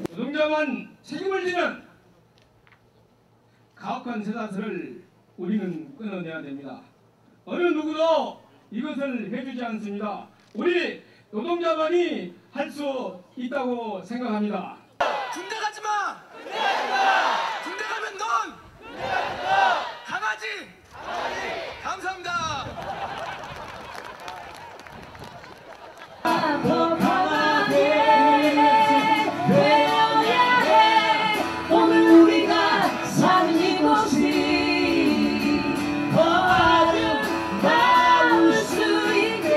노동자만 책임을 지는 가혹한 세상을 우리는 끊어내야 됩니다. 어느 누구도 이것을 해주지 않습니다. 우리 노동자만이 할 수 있다고 생각합니다. 군대 가지 마! 군대 가면 넌! 강아지! 감사합니다. 더 강하게 되어야 해. 오늘 우리가 사는 이곳이 더 아름다울 수 있게.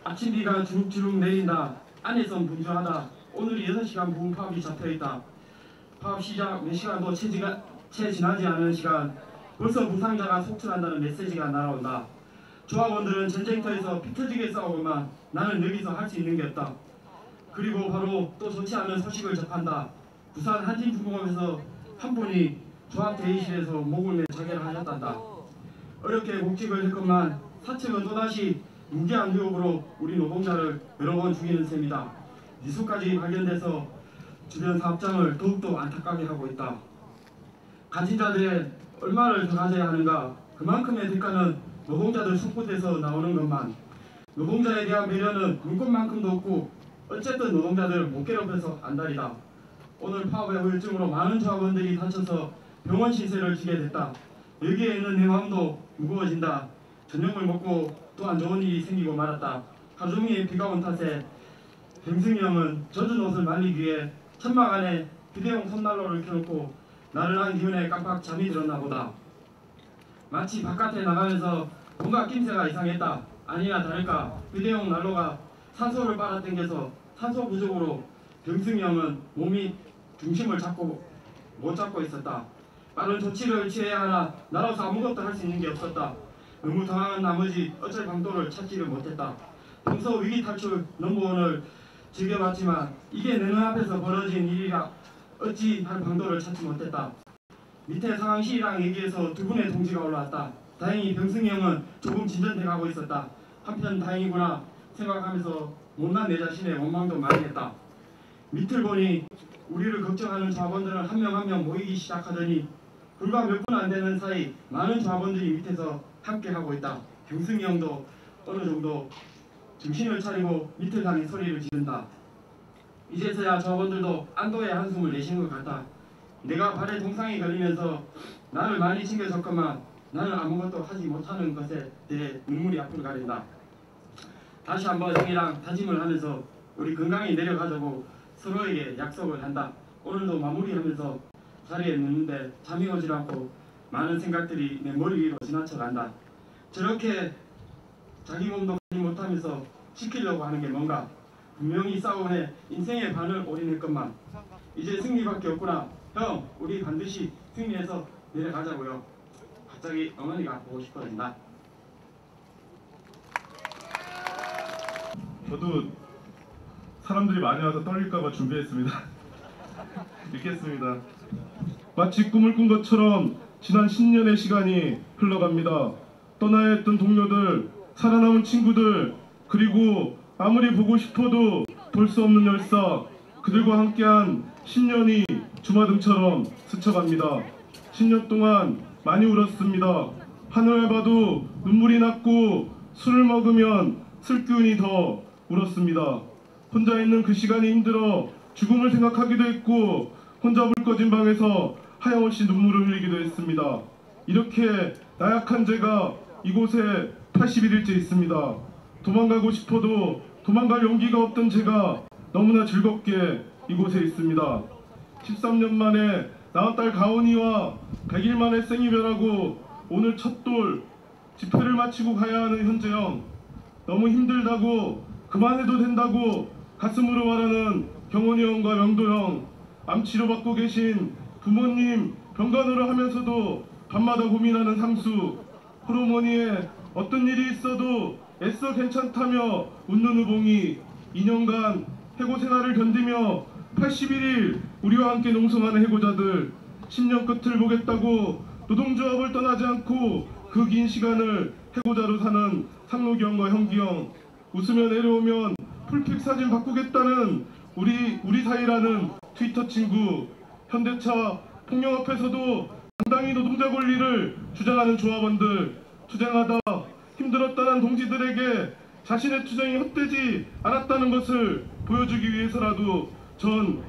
아침 비가 주룩주룩 내린다. 안에선 분주하다. 오늘 6시간 부분 파업이 잡혀있다. 파업 시작 몇 시간도 채 지나지 않은 시간 벌써 부상자가 속출한다는 메시지가 날아온다. 조합원들은 전쟁터에서 피 터지게 싸우고만 나는 여기서 할 수 있는 게 없다. 그리고 바로 또 좋지 않은 소식을 접한다. 부산 한진중공업에서 한 분이 조합 대의실에서 목을 매 자결을 하셨단다. 어렵게 복직을 했건만 사측은 또다시 무기한 유혹으로 우리 노동자를 여러 번 죽이는 셈이다. 미수까지 발견돼서 주변 사업장을 더욱더 안타깝게 하고 있다. 간신자들의 얼마를 더 가져야 하는가. 그만큼의 대가는 노동자들 손끝에서 나오는 것만. 노동자에 대한 배려는 눈꽃만큼도 없고 어쨌든 노동자들 못 괴롭혀서 안달이다. 오늘 파업의 후유증으로 많은 조합원들이 다쳐서 병원 신세를 지게 됐다. 여기에 있는 내 마음도 무거워진다. 저녁을 먹고 또 안 좋은 일이 생기고 말았다. 하루 종일 비가 온 탓에 병승이 형은 젖은 옷을 말리기 위해 천막 안에 휴대용 손난로를 켜놓고 나른한 기운에 깜빡 잠이 들었나 보다. 마치 바깥에 나가면서 뭔가 낌새가 이상했다. 아니나 다를까 휴대용 난로가 산소를 빨아당겨서 산소 부족으로 병승이 형은 몸이 중심을 못 잡고 있었다. 빠른 조치를 취해야 하나 나로서 아무것도 할 수 있는 게 없었다. 너무 당황한 나머지 어쩔 방도를 찾지를 못했다. 평소 위기 탈출 넘버원을 즐겨봤지만 이게 내 눈앞에서 벌어진 일이라 어찌 할 방도를 찾지 못했다. 밑에 상황실이랑 얘기해서 두 분의 동지가 올라왔다. 다행히 병승이 형은 조금 진전돼가고 있었다. 한편 다행이구나 생각하면서 못난 내 자신의 원망도 많이 했다. 밑을 보니 우리를 걱정하는 조합원들은 한 명 한 명 모이기 시작하더니 불과 몇 분 안 되는 사이 많은 조합원들이 밑에서 함께 하고 있다. 병승이 형도 어느 정도 정신을 차리고 밑을 향해 소리를 지른다. 이제서야 조합원들도 안도의 한숨을 내쉬는 것 같다. 내가 발에 동상이 걸리면서 나를 많이 챙겨줬건만 나는 아무것도 하지 못하는 것에 대해 눈물이 앞을 가린다. 다시 한번 형이랑 다짐을 하면서 우리 건강히 내려가자고 서로에게 약속을 한다. 오늘도 마무리하면서 자리에 눕는데 잠이 오질 않고 많은 생각들이 내 머리 위로 지나쳐간다. 저렇게 자기 몸도 가지 못하면서 지키려고 하는 게 뭔가. 분명히 싸움에 인생의 반을 올인했건만 이제 승리밖에 없구나. 형, 우리 반드시 승리해서 내려가자고요. 갑자기 어머니가 보고 싶어진다. 저도 사람들이 많이 와서 떨릴까봐 준비했습니다. 읽겠습니다. 마치 꿈을 꾼 것처럼 지난 10년의 시간이 흘러갑니다. 떠나야 했던 동료들, 살아남은 친구들, 그리고 아무리 보고 싶어도 볼 수 없는 열사, 그들과 함께한 10년이 주마등처럼 스쳐갑니다. 10년 동안 많이 울었습니다. 하늘을 봐도 눈물이 났고 술을 먹으면 슬기운이 더 울었습니다. 혼자 있는 그 시간이 힘들어 죽음을 생각하기도 했고 혼자 불 꺼진 방에서 하염없이 눈물을 흘리기도 했습니다. 이렇게 나약한 제가 이곳에 81일째 있습니다. 도망가고 싶어도 도망갈 용기가 없던 제가 너무나 즐겁게 이곳에 있습니다. 13년 만에 낳은 딸 가온이와 100일 만에 생이별하고 오늘 첫돌 집회를 마치고 가야 하는 현재형, 너무 힘들다고 그만해도 된다고 가슴으로 말하는 경원이 형과 명도 형, 암 치료받고 계신 부모님 병간호를 하면서도 밤마다 고민하는 상수, 호르몬이에 어떤 일이 있어도 애써 괜찮다며 웃는 우봉이 2년간 해고 생활을 견디며 81일 우리와 함께 농성하는 해고자들, 10년 끝을 보겠다고 노동조합을 떠나지 않고 그 긴 시간을 해고자로 사는 상록이 형과 형기 형, 웃으면 내려오면 풀픽 사진 바꾸겠다는 우리 사이라는 트위터 친구, 현대차 폭력 앞에서도 당당히 노동자 권리를 주장하는 조합원들, 투쟁하다 힘들었다는 동지들에게 자신의 투쟁이 헛되지 않았다는 것을 보여주기 위해서라도 전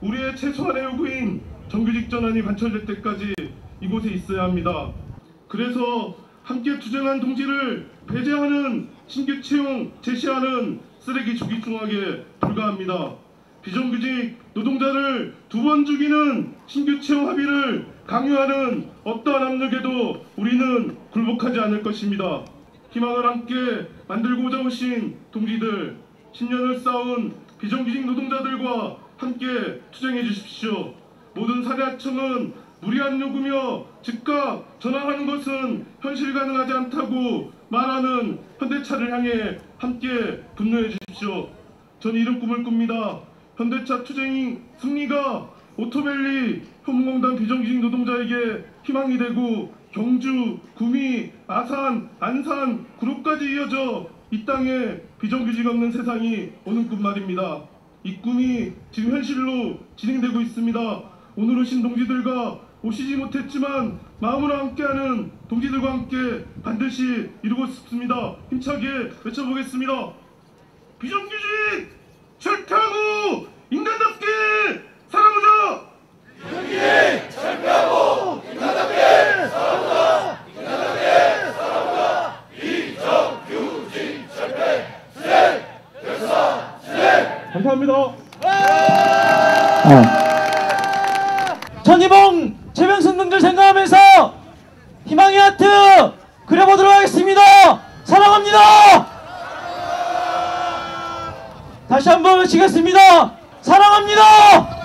우리의 최소한의 요구인 정규직 전환이 관철될 때까지 이곳에 있어야 합니다. 그래서 함께 투쟁한 동지를 배제하는 신규 채용 제시하는 쓰레기 주기 중하게 불과합니다. 비정규직 노동자를 2번 죽이는 신규 채용 합의를 강요하는 어떠한 압력에도 우리는 굴복하지 않을 것입니다. 희망을 함께 만들고자 오신 동지들, 10년을 쌓은 비정규직 노동자들과 함께 투쟁해 주십시오. 모든 사대하청은 무리한 요구며 즉각 전환하는 것은 현실 가능하지 않다고 말하는 현대차를 향해 함께 분노해 주십시오. 전 이런 꿈을 꿉니다. 현대차 투쟁 승리가 오토밸리 현무공단 비정규직 노동자에게 희망이 되고 경주, 구미, 아산, 안산, 구로까지 이어져 이 땅에 비정규직 없는 세상이 오는 꿈 말입니다. 이 꿈이 지금 현실로 진행되고 있습니다. 오늘 오신 동지들과 오시지 못했지만 마음으로 함께하는 동지들과 함께 반드시 이루고 싶습니다. 힘차게 외쳐보겠습니다. 비정규직 철폐하고 인간답게 살아보자! 비정규직 철폐하고 인간답게 살아보자! 인간답게 살아보자! 비정규직 철폐 실행! 결사 실행! 감사합니다. 전희봉 최병순 등들 생각하면서 희망의 하트 그려보도록 하겠습니다. 사랑합니다. 다시 한번 외치겠습니다. 사랑합니다.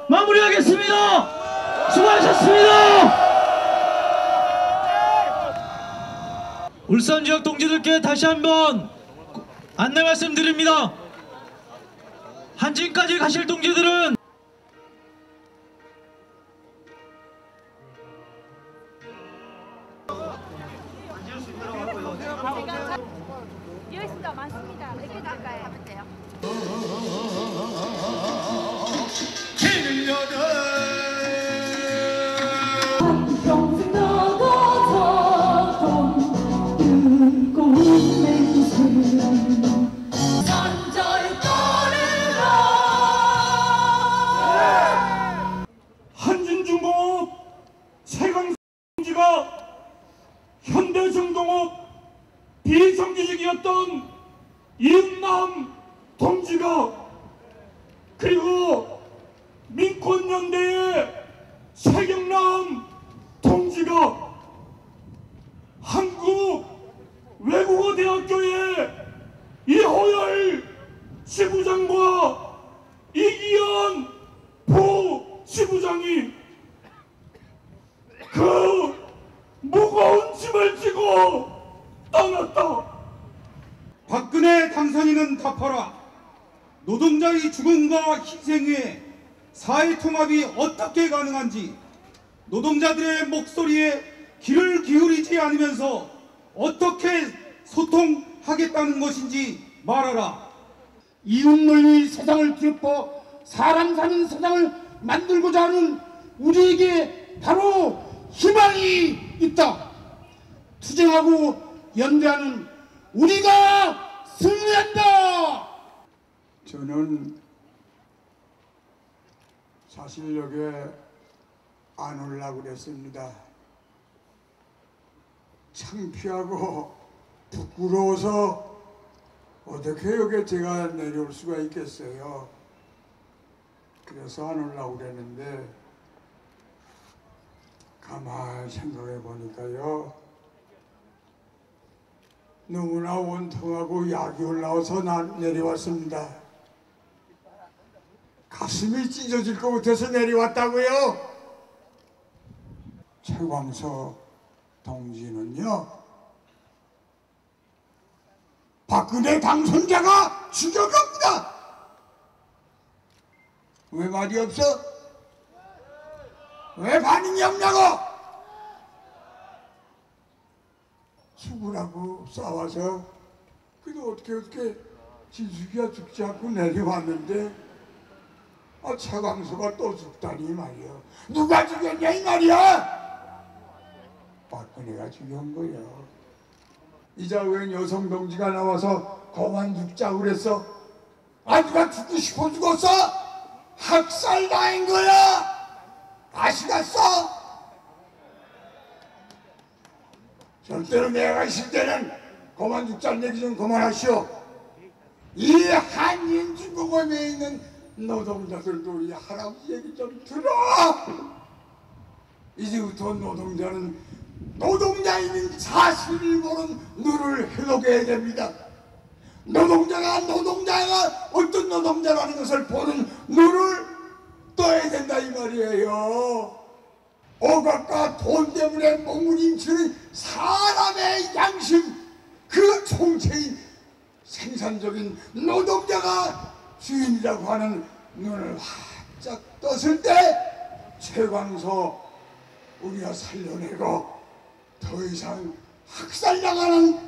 마무리하겠습니다. 수고하셨습니다. 울산 지역 동지들께 다시 한번 안내 말씀드립니다. 한진까지 가실 동지들은 여기서 많습니다. 몇 개 가까이 하면 돼요. 평생 너도 뜨거운 맹세 산절 떠내라 한진중공업 최강성지가 현대중공업 비정규직이었던 이은남 동지가, 그리고 민권연대의 최경남 동지가 한국외국어대학교의 이호열 지부장과 이기현 부지부장이 그 무거운 짐을 지고 떠났다. 박근혜 당선인은 답하라. 노동자의 죽음과 희생 후에 사회통합이 어떻게 가능한지, 노동자들의 목소리에 귀를 기울이지 않으면서 어떻게 소통하겠다는 것인지 말하라. 이웃논리 세상을 뒤엎어 사람 사는 세상을 만들고자 하는 우리에게 바로 희망이 있다. 투쟁하고 연대하는 우리가 승리한다. 저는 사실 여기에 안 오려고 그랬습니다. 창피하고 부끄러워서 어떻게 여기에 제가 내려올 수가 있겠어요. 그래서 안 오려고 그랬는데 가만히 생각해 보니까요, 너무나 원통하고 약이 올라와서 난 내려왔습니다. 가슴이 찢어질 것 같아서 내려왔다고요. 최광서 동지는요, 박근혜 당선자가 죽여갑니다. 왜 말이 없어? 왜 반응이 없냐고? 죽으라고 싸워서 그래도 어떻게 진숙이가 죽지 않고 내려왔는데 최광서가 또 죽다니 말이야. 누가 죽였냐 이 말이야? 박근혜가 죽인 거야. 이제 왜 여성 동지가 나와서 그만 죽자고 그랬어? 누가 죽고 싶어 죽었어? 학살당한 거야. 아시겠어? 절대로 내가 있을 때는 그만 죽자는 얘기 좀 그만하시오. 이 한인중공업에 있는 노동자들도 이 할아버지 얘기 좀 들어. 이제부터 노동자는 노동자인 사실을 모르는 눈을 해독해야 됩니다. 노동자가 어떤 노동자라는 것을 보는 눈을 떠야 된다 이 말이에요. 억압과 돈 때문에 몸부림치는 사람의 양심, 그 총체인 생산적인 노동자가 주인이라고 하는 눈을 활짝 떴을 때 최광서 우리가 살려내고 더 이상 학살당하는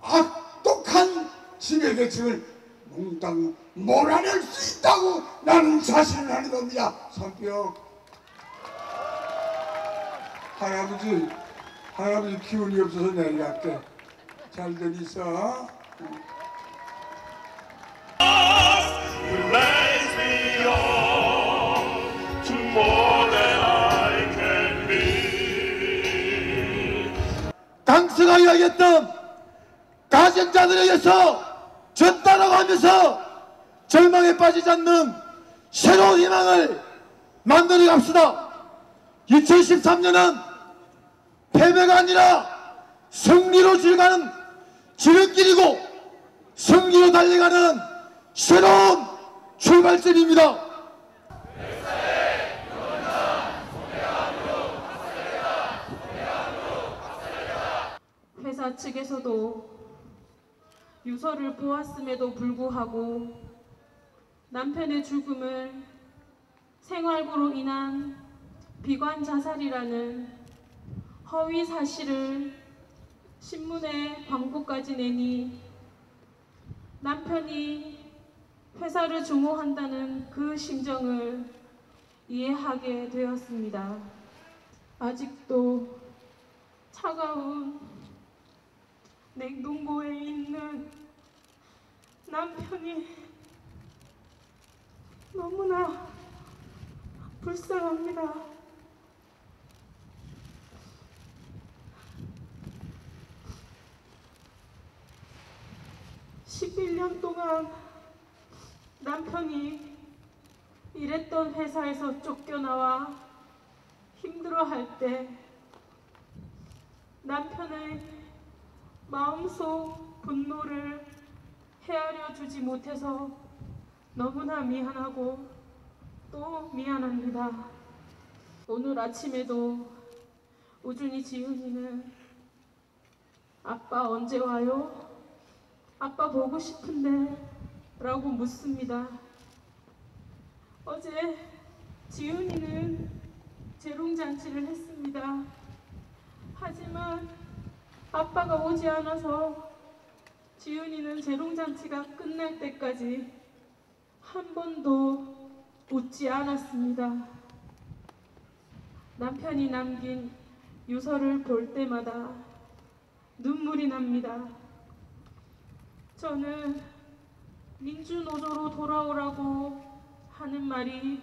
악독한 지배계층을 몽땅 몰아낼 수 있다고 나는 자신을 하는 겁니다. 성격 할아버지 기운이 없어서 내려갈게. 잘들 있어. 강서가 이야기했던 가정자들에게서 졌다라고 하면서 절망에 빠지지 않는 새로운 희망을 만들어 갑시다. 2013년은 패배가 아니라 승리로 줄가는 지름길이고 승리로 달려가는 새로운 출발점입니다. 회사 측에서도 유서를 보았음에도 불구하고 남편의 죽음을 생활고로 인한 비관 자살이라는 허위 사실을 신문에 광고까지 내니 남편이 회사를 증오한다는 그 심정을 이해하게 되었습니다. 아직도 차가운 냉동고에 있는 남편이 너무나 불쌍합니다. (11년) 동안 남편이 일했던 회사에서 쫓겨나와 힘들어할 때 남편의 마음속 분노를 헤아려 주지 못해서 너무나 미안하고 또 미안합니다. 오늘 아침에도 우준이 지훈이는 아빠 언제 와요? 아빠 보고 싶은데 라고 묻습니다. 어제 지훈이는 재롱잔치를 했습니다. 하지만 아빠가 오지 않아서 지훈이는 재롱잔치가 끝날 때까지 한 번도 웃지 않았습니다. 남편이 남긴 유서를 볼 때마다 눈물이 납니다. 저는 민주노조로 돌아오라고 하는 말이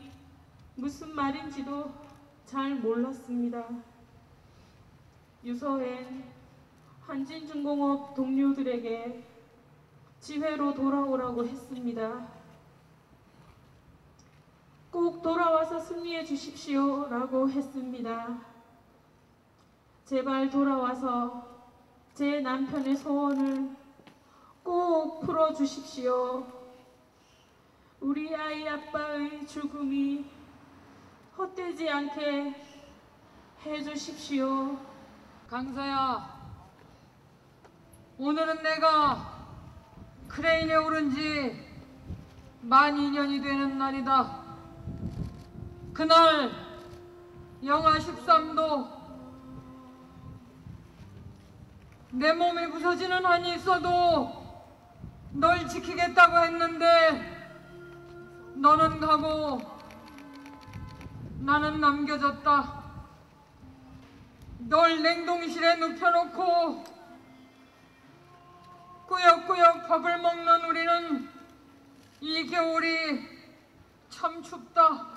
무슨 말인지도 잘 몰랐습니다. 유서엔 한진중공업 동료들에게 지회로 돌아오라고 했습니다. 꼭 돌아와서 승리해 주십시오 라고 했습니다. 제발 돌아와서 제 남편의 소원을 꼭 풀어주십시오. 우리 아이 아빠의 죽음이 헛되지 않게 해주십시오. 강서야, 오늘은 내가 크레인에 오른 지 만 2년이 되는 날이다. 그날 영하 13도, 내 몸이 부서지는 한이 있어도 널 지키겠다고 했는데 너는 가고 나는 남겨졌다. 널 냉동실에 눕혀놓고 꾸역꾸역 밥을 먹는 우리는 이 겨울이 참 춥다.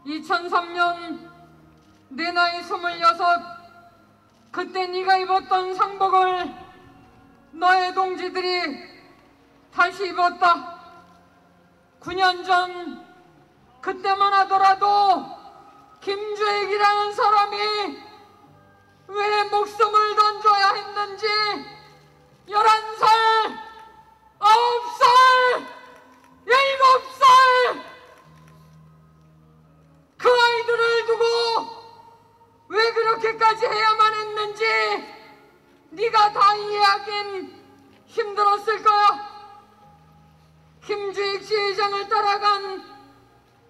2003년 내 나이 26, 그때 네가 입었던 상복을 너의 동지들이 다시 입었다. 9년 전 그때만 하더라도 김주익이라는 사람이 왜 목숨을 던져야 했는지 11살, 9살, 7살 그 아이들을 두고 왜 그렇게까지 해야만 했는지 네가 다 이해하긴 힘들었을 거야. 김주익 시장을 따라간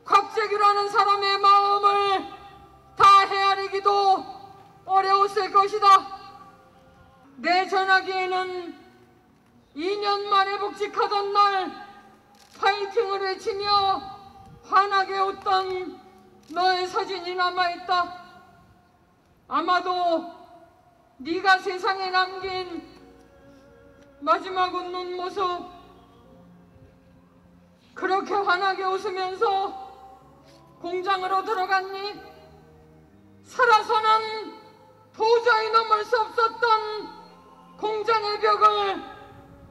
곽재규라는 사람의 마음을 다 헤아리기도 어려웠을 것이다. 내 전화기에는 2년 만에 복직하던 날 파이팅을 외치며 환하게 웃던 너의 사진이 남아있다. 아마도 네가 세상에 남긴 마지막 웃는 모습, 그렇게 환하게 웃으면서 공장으로 들어갔니? 살아서는 도저히 넘을 수 없었던 공장의 벽을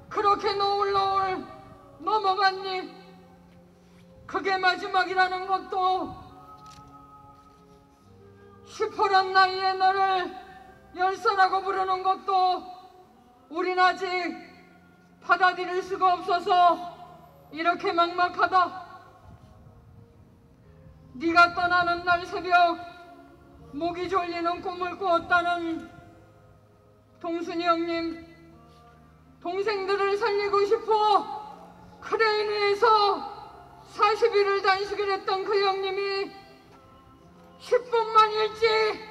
그렇게 노을노을 넘어갔니? 그게 마지막이라는 것도 슈퍼란 나이에 너를 열사라고 부르는 것도 우린 아직 받아들일 수가 없어서 이렇게 막막하다. 네가 떠나는 날 새벽 목이 졸리는 꿈을 꾸었다는 동순이 형님, 동생들을 살리고 싶어 크레인 위에서 40일을 단식을 했던 그 형님이 10분만 일찍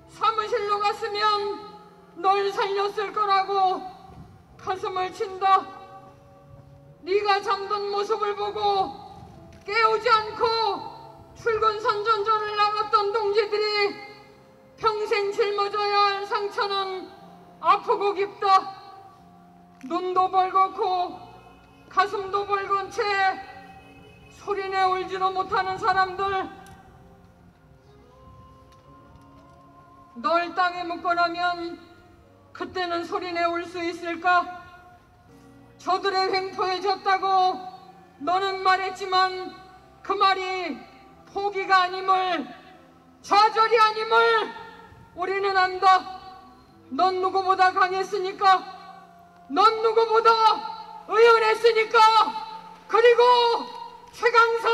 사무실로 갔으면 널 살렸을 거라고 가슴을 친다. 네가 잠든 모습을 보고 깨우지 않고 출근 선전전을 나갔던 동지들이 평생 짊어져야 할 상처는 아프고 깊다. 눈도 벌겋고 가슴도 벌건 채 소리내 울지도 못하는 사람들, 널 땅에 묻고나면 그때는 소리내 울 수 있을까? 저들의 횡포에 졌다고 너는 말했지만 그 말이 포기가 아님을, 좌절이 아님을 우리는 안다. 넌 누구보다 강했으니까, 넌 누구보다 의연했으니까, 그리고 최강서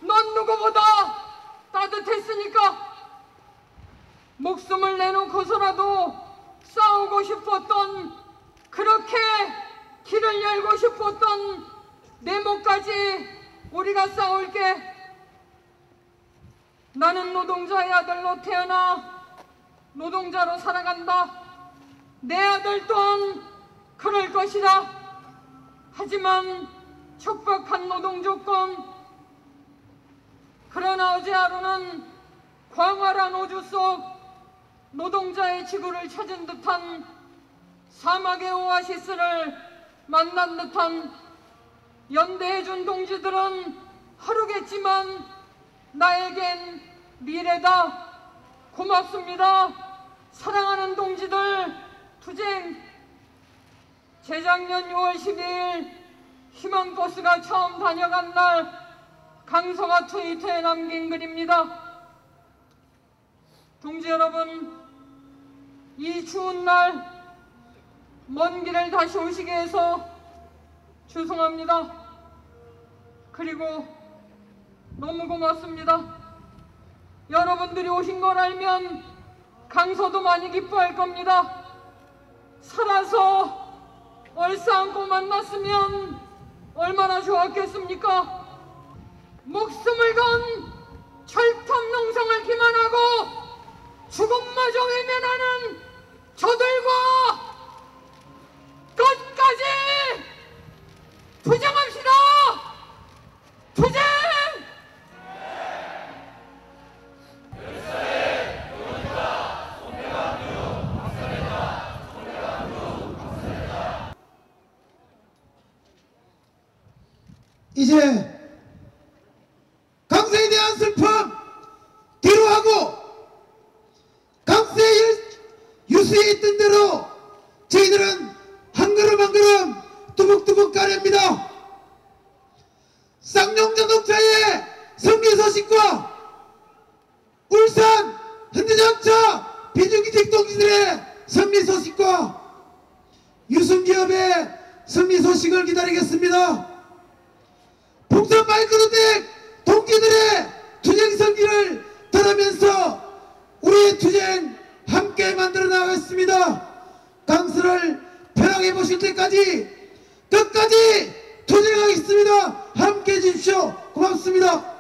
넌 누구보다 따뜻했으니까. 목숨을 내놓고서라도 싸우고 싶었던, 그렇게 길을 열고 싶었던 내 목까지 우리가 싸울게. 나는 노동자의 아들로 태어나 노동자로 살아간다. 내 아들 또한 그럴 것이다. 하지만 척박한 노동조건, 그러나 어제 하루는 광활한 우주 속 노동자의 지구를 찾은 듯한 사막의 오아시스를 만난 듯한 연대해준 동지들은 하루겠지만 나에겐 미래다. 고맙습니다. 사랑하는 동지들, 투쟁. 재작년 6월 12일 희망버스가 처음 다녀간 날 강서가 트위터에 남긴 글입니다. 동지 여러분, 이 추운 날 먼 길을 다시 오시게 해서 죄송합니다. 그리고 너무 고맙습니다. 여러분들이 오신 걸 알면 강서도 많이 기뻐할 겁니다. 살아서 얼싸안고 만났으면 얼마나 좋았겠습니까? 목숨을 건 철탑 농성을 기만하고 죽음마저 외면하는 저들과 끝까지 투쟁합시다! 투쟁! 이제 강서에 대한 슬픔 뒤로하고 강서의 유수에 있던 대로 저희들은 한 걸음 한 걸음 뚜벅뚜벅 가렵니다. 쌍용자동차의 승리 소식과 울산 현대자동차 비정규직 동지들의 승리 소식과 유승기업의 승리 소식을 기다리겠습니다. 풍선 마이크로텍 동지들의 투쟁 성기를 들으면서 우리의 투쟁 함께 만들어 나가겠습니다. 강서를 편하게 보실 때까지 끝까지 투쟁하겠습니다. 함께 해주십시오. 고맙습니다.